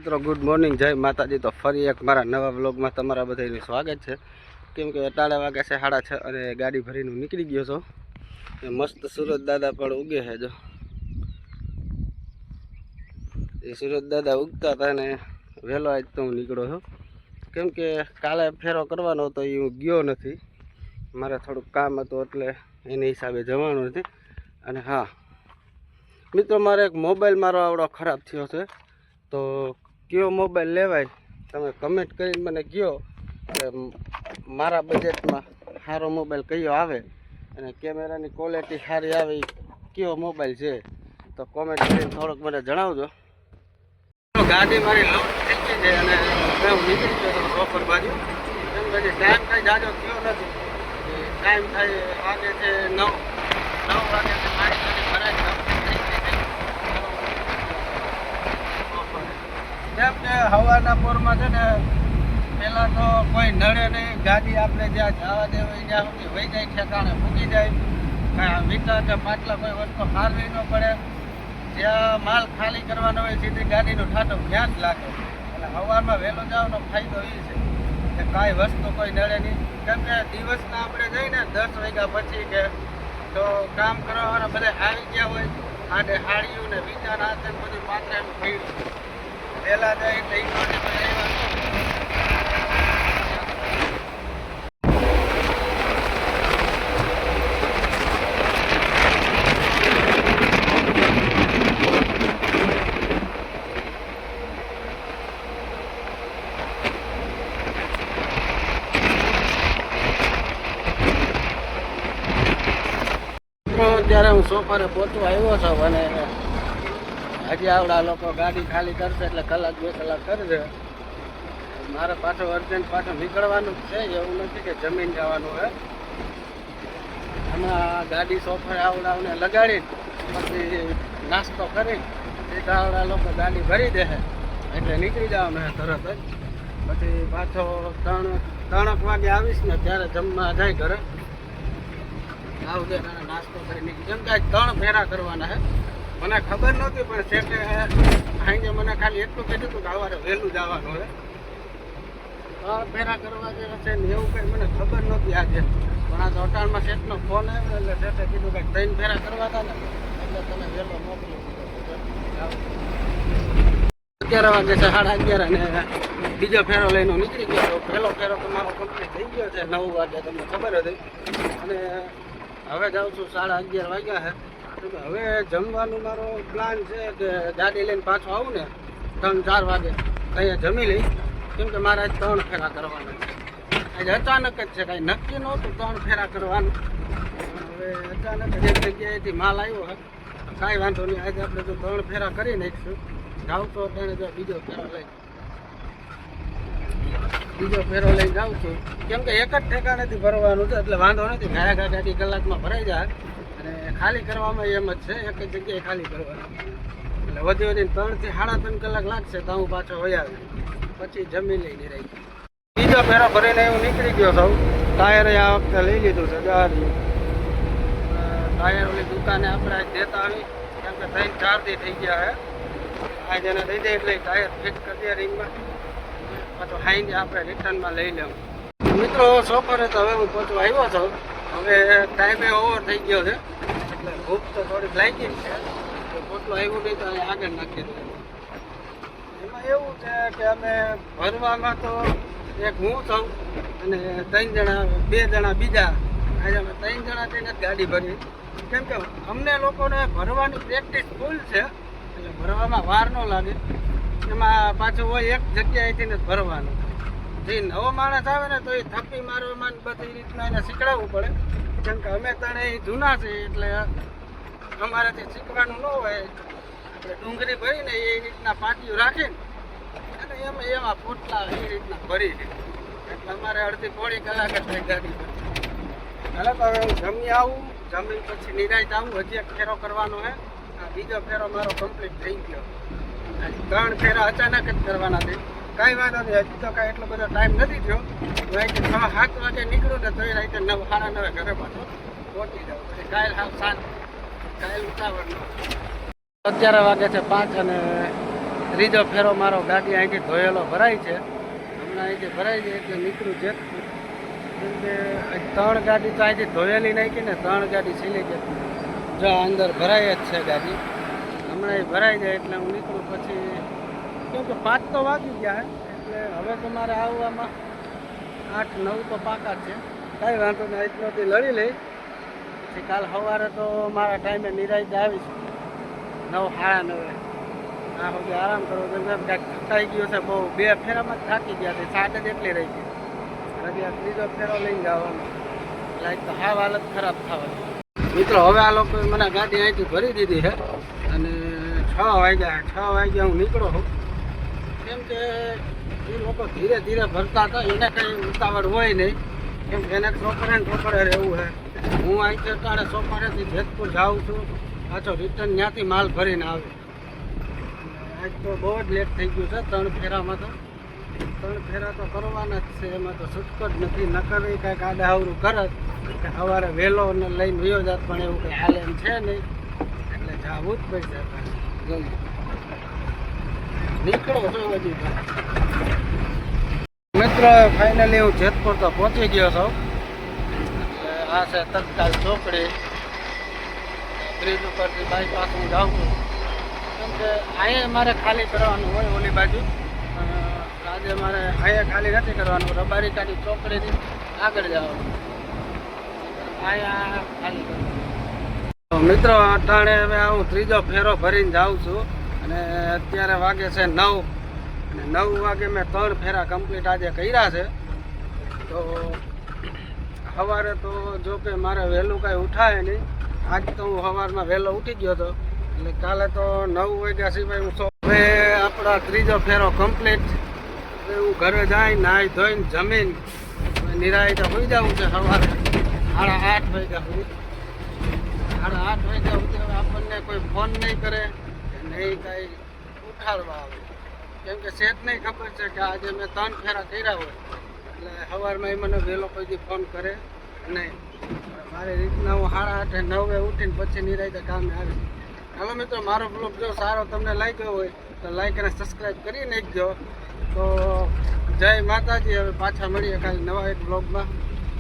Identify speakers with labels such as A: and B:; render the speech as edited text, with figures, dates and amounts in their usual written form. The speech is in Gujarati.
A: મિત્રો ગુડ મોર્નિંગ, જય માતાજી। તો ફરી એક મારા નવા વ્લોગમાં તમારા બધાનું સ્વાગત છે। કેમ કે અટાળે વાગે છે 6:30 અને ગાડી ભરીને નીકળી ગયો છો। મસ્ત સુરત દાદા પણ ઉગે છે। જો એ સુરત દાદા ઉગતા હતા ને વહેલો આજ તો હું નીકળ્યો છું। કેમ કે કાલે ફેરો કરવાનો હતો, એ હું ગયો નથી, મારે થોડુંક કામ હતું એટલે એની હિસાબે જવાનું નથી। અને હા મિત્રો, મારે એક મોબાઈલ મારો આવડો ખરાબ થયો છે, તો કયો મોબાઈલ લેવાય તમે કમેન્ટ કરીને મને કહો કે મારા બજેટમાં સારો મોબાઈલ કયો આવે અને કેમેરાની ક્વોલિટી સારી આવે કયો મોબાઈલ છે, તો કોમેન્ટ કરીને થોડુંક મને જણાવજો। ગાડી મારી લોડ થઈ ગઈ છે અને હું નીકળી ગયો હતો પ્રોપર બાજુ। કેમ કે ટાઈમ કંઈ જાજો થયો નથી, ટાઈમ થાય વાગે છે 9 વાગે છે, મારી ગાડી ભરાઈ કેમ કે હવાના પોરમાં છે ને પહેલાં તો કોઈ નડે નહીં, ગાડી આપણે જ્યાં જવા દેવાય ત્યાં સુધી વહી જાય, ઠેકાણે મૂકી જાય, કાંઈ વીટા કે પાટલા કોઈ વસ્તુ હારવી ન પડે, જ્યાં માલ ખાલી કરવાનો હોય સીધી ગાડીનું ઠાઠો ધ્યાન જ લાગે। એટલે હવામાં વહેલો જવાનો ફાયદો એ છે કે કાંઈ વસ્તુ કોઈ નડે નહીં। કેમ કે દિવસના આપણે જઈને 10 વાગ્યા પછી કે તો કામ કરવાવાળા બધા આવી ગયા હોય, આડે હાડીયું ને વીટા નાતે બધું પાત્ર એમ ભીડ વહેલા જાય એટલે એ માટે અત્યારે હું સોફરે પહોંચવા આવ્યો છું અને હજી આવડા લોકો ગાડી ખાલી કરશે એટલે કલાક 2 કલાક કરશે। મારે પાછો અર્જન્ટ પાછો નીકળવાનું છે, એવું નથી કે જમીન જવાનું છે। હમણાં ગાડી સોફરે આવડાને લગાડીને પછી નાસ્તો કરી સીધા આવડા લોકો ગાડી ભરી દે એટલે નીકળી જવાનું છે તરત જ। પછી પાછો 3 વાગે આવીશ ને ત્યારે જમવા જાય ઘરે નાસ્તો કરી નીકળી। કેમ કે 3 ફેરા કરવાના છે, મને ખબર નહોતી પણ શેઠે આજે મને ખાલી એટલું કીધું હતું કે સવારે વહેલું જવાનું છે। 3 ફેરા કરવા જે છે ને એવું કંઈ મને ખબર નહોતી આજે, પણ આ અટાણમાં શેઠનો ફોન આવ્યો એટલે શેઠે કીધું કે 3 ફેરા કરવા હતા ને એટલે તમે વહેલો મોકલી દીધો। અત્યારે વાગે છે 11:30 અને બીજો ફેરો લઈને નીકળી ગયો તો પહેલો ફેરો તો મારો કમ્પ્લીટ થઈ ગયો છે 9 વાગે, તમને ખબર હતી। અને હવે જાઉં છું 11:30 વાગ્યા છે, હવે જમવાનું મારો પ્લાન છે કે ગાડી લઈને પાછો આવું ને 3-4 વાગે અહીંયા જમી લઈ। કેમ કે મારે આજ 3 ફેરા કરવાના છે, આજે અચાનક જ છે, કાંઈ નક્કી નહોતું 3 ફેરા કરવાનું। હવે અચાનક જ એક જગ્યાએથી માલ આવ્યો છે, કાંઈ વાંધો નહીં, આજે આપણે જો 3 ફેરા કરી નાખીશું। જાઉં તો તેને જો બીજો ફેરો લઈને જાઉં છું, કેમ કે એક જ ઠેકાણેથી ભરવાનું છે એટલે વાંધો નથી, ઘાયા ગાડી કલાકમાં ભરાઈ જાય અને ખાલી કરવામાં એમ જ છે, એક જ જગ્યાએ ખાલી કરવાનું એટલે વધીને 3 થી 3.5 કલાક લાગશે તો હું પાછો વહી આવી પછી જમી લઈને રહી। બીજો ફેરો ભરીને હું નીકળી ગયો છું। ટાયર આ વખતે લઈ લીધું છે, ટાયર ઓલી દુકાને આપણે આજ દેતા આવી, કેમ કે 3-4 દી થઈ ગયા છે, આજે એને દઈ દે એટલે ટાયર ફિટ કરી દે રિંગમાં, પાછો હાઈને આપણે રિટર્નમાં લઈ લેવું। મિત્રો સોફરે તો હવે હું પહોંચવા આવ્યો છું, હવે ટાઈમે ઓવર થઈ ગયો છે એટલે ભૂખ તો થોડીક લાગી જ છે, તો પોટલું આવ્યું નહીં તો અહીં આગળ નાખી દઉં। એમાં એવું છે કે અમે ભરવામાં તો એક હું છું અને 2 જણા બીજા, આજે અમે 3 જણા થઈને ગાડી ભરી। કેમ કે અમને લોકોને ભરવાની પ્રેક્ટિસ ફૂલ છે એટલે ભરવામાં વાર ન લાગે। એમાં પાછું હોય એક જગ્યાએથી ને ભરવાનું, જે નવો માણસ આવે ને તો એ થપ્પી મારવામાં બધી રીતના એને શીખડાવવું પડે। કેમ કે અમે તને જૂના છે એટલે અમારાથી શીખવાનું ન હોય, આપણે ડુંગળી ભરીને એ રીતના પાટીઓ રાખીને અને એમાં પોટલા એ રીતના ભરી દે એટલે અમારે અડધી-પોણી કલાક જ થઈ ગાડી ભરી। હાલો તો હવે હું જમી આવું, જમીન પછી નિરાંત આવું, હજી એક ફેરો કરવાનો છે, આ બીજો ફેરો મારો કમ્પ્લીટ થઈ ગયો। 3 ફેરા અચાનક જ કરવાના છે, કાંઈ વાંધો નહીં, હજી તો કાંઈ એટલો બધો ટાઈમ નથી થયો, હું અહીંથી 6-7 વાગે નીકળું ને તો એ રાતે 9-9:30 ઘરે પાછો પહોંચી જાઉં, પછી કાલ શાંત, કાલ ઉતાવળ। અત્યારે વાગે છે 5 અને ત્રીજો ફેરો મારો ગાડી અહીંથી ધોયેલો ભરાય છે. હમણાં અહીંથી ભરાઈ જાય એટલે નીકળું જેતપુર. કેમ કે 3 ગાડી તો અહીંથી ધોયેલી નાખી ને 3 ગાડી સીલી જતી. જો અંદર ભરાય જ છે ગાડી. હમણાં એ ભરાઈ જાય એટલે હું નીકળું. પછી કેમ કે 5 તો વાગી ગયા હે એટલે હવે તો મારે આવવામાં 8-9 તો પાકા છે. કાંઈ વાંધો નહીં, આજનોથી લડી લઈ. પછી કાલ સવારે તો મારા ટાઈમે નિરાંતે આવીશ 9-9:30. આ સુધી આરામ કરવો. કેમ કે કાંઈક થકાઈ ગયો છે બહુ. 2 ફેરામાં જ થાકી ગયા છે. 7 જ એટલી રહી ગઈ. હજી આ ત્રીજો ફેરો લઈને જવાનો. લાઈક તો હાવ હાલત ખરાબ થવાની. મિત્રો હવે આ લોકોએ મને ગાડી અહીંથી ભરી દીધી છે અને 6 વાગ્યા. 6 વાગ્યા હું નીકળો છું. કેમ કે એ લોકો ધીરે ધીરે ભરતા હતા. એને કંઈ ઉતાવળ હોય નહીં. કેમ કે એને ચોપડે ને ચોપડે રહેવું છે. હું અહીંથી અત્યારે ચોપડેથી જેતપુર જાઉં છું. પાછો રિટર્ન ત્યાંથી માલ ભરીને આવે. આજ તો બહુ જ લેટ થઈ ગયું છે. 3 ફેરામાં તો 3 ફેરા તો કરવાના જ છે. એમાં તો છૂટકો જ નથી. ન કરવી કાંઈક આડે આવરું કરત કે સવારે વહેલો ને લઈને વયો જાત. પણ એવું કંઈ હાલ એમ છે નહીં એટલે જવું જ પડશે. જલ્દી નીકળો છો હજી. મિત્રો ફાઇનલી હું જેતપુર તો પહોંચી ગયો છું. એટલે આ છે તત્કાલ ચોકડી. બ્રિજ ઉપરથી બાયપાસ હું જાઉં છું. કેમ કે અહીંયા મારે ખાલી કરવાનું હોય ઓલી બાજુ. આજે મારે અહીંયા ખાલી નથી કરવાનું. રબારીકાની ચોકડીથી આગળ જવાનું. અહીંયા ખાલી કરવાનું. મિત્રો અટાણે હવે હું ત્રીજો ફેરો ભરીને જાઉં છું. અને અત્યારે વાગે છે 9. અને 9 વાગે મેં 3 ફેરા કમ્પ્લીટ આજે કર્યા છે. તો સવારે તો જો કે મારે વહેલું કાંઈ ઉઠાય નહીં. આજ તો હું સવારમાં વહેલો ઉઠી ગયો હતો. એટલે કાલે તો 9 વાગ્યા સિવાય હું હવે આપણા ત્રીજો ફેરો કમ્પ્લીટ. હવે હું ઘરે જાય નાહી ધોઈને જમીન નિરાંતે હોઈ જવું છે. સવારે 8:30 વાગ્યા સુધી. 8:30 વાગ્યા સુધી હવે આપણને કોઈ ફોન નહીં કરે નહીં કાંઈ ઉઠાડવા આવે. કેમ કે સેટ નહીં ખબર છે કે આજે મેં 3 ફેરા કર્યા હોય. એટલે સવારમાં એ મને વહેલો કોઈથી ફોન કરે નહીં. મારી રીતના હું 8:30-9 ઉઠીને પછી નિરાંતે કામે આવી. હાલો મિત્રો, મારો બ્લોગ જો સારો તમને લાગ્યો હોય તો લાઈક અને સબસ્ક્રાઈબ કરી નાખજો. તો જય માતાજી. હવે પાછા મળીએ કાલે નવા એક બ્લોગમાં.